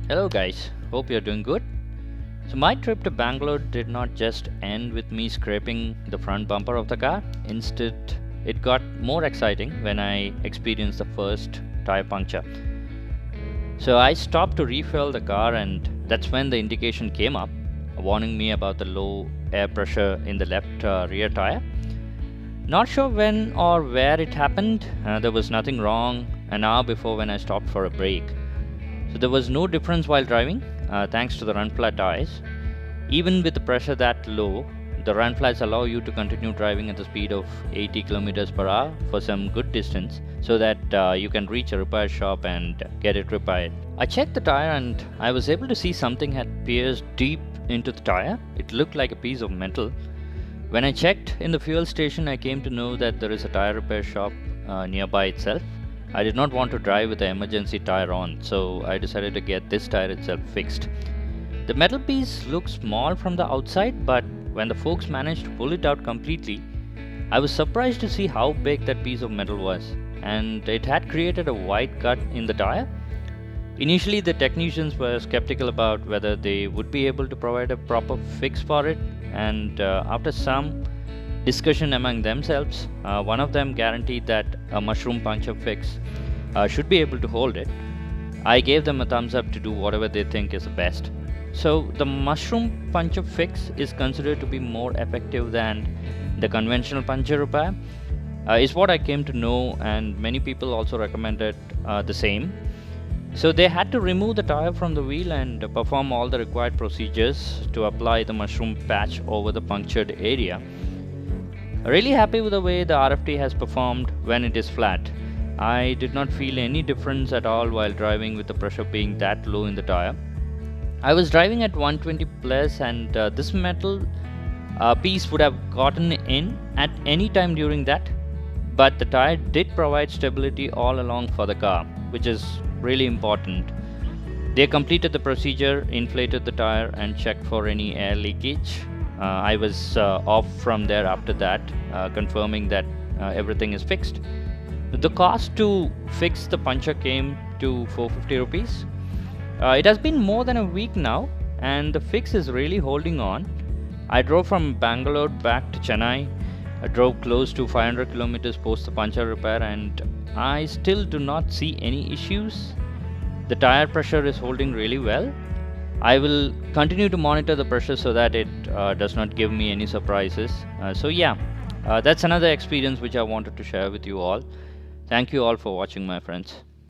Hello guys, hope you're doing good. So my trip to Bangalore did not just end with me scraping the front bumper of the car. Instead, it got more exciting when I experienced the first tire puncture. So I stopped to refuel the car, and that's when the indication came up, warning me about the low air pressure in the left rear tire. Not sure when or where it happened. There was nothing wrong an hour before when I stopped for a break. So there was no difference while driving, thanks to the run flat tires. Even with the pressure that low, the run flats allow you to continue driving at the speed of 80 kilometers per hour for some good distance so that you can reach a repair shop and get it repaired. I checked the tire and I was able to see something had pierced deep into the tire. It looked like a piece of metal. When I checked in the fuel station, I came to know that there is a tire repair shop nearby itself. I did not want to drive with the emergency tire on, so I decided to get this tire itself fixed. The metal piece looked small from the outside, but when the folks managed to pull it out completely, I was surprised to see how big that piece of metal was, and it had created a wide cut in the tire. Initially, the technicians were skeptical about whether they would be able to provide a proper fix for it, and after some discussion among themselves, one of them guaranteed that a mushroom puncture fix should be able to hold it. I gave them a thumbs up to do whatever they think is the best. So, the mushroom puncture fix is considered to be more effective than the conventional puncture repair, is what I came to know, and many people also recommended the same. So, they had to remove the tire from the wheel and perform all the required procedures to apply the mushroom patch over the punctured area. Really happy with the way the RFT has performed when it is flat. I did not feel any difference at all while driving with the pressure being that low in the tire. I was driving at 120 plus, and this metal piece would have gotten in at any time during that, but the tire did provide stability all along for the car, which is really important. They completed the procedure, inflated the tire and checked for any air leakage. I was off from there after that, confirming that everything is fixed. The cost to fix the puncture came to 450 rupees. It has been more than a week now, and the fix is really holding on. I drove from Bangalore back to Chennai. I drove close to 500 kilometers post the puncture repair, and I still do not see any issues. The tire pressure is holding really well. I will continue to monitor the pressure so that it does not give me any surprises. That's another experience which I wanted to share with you all. Thank you all for watching, my friends.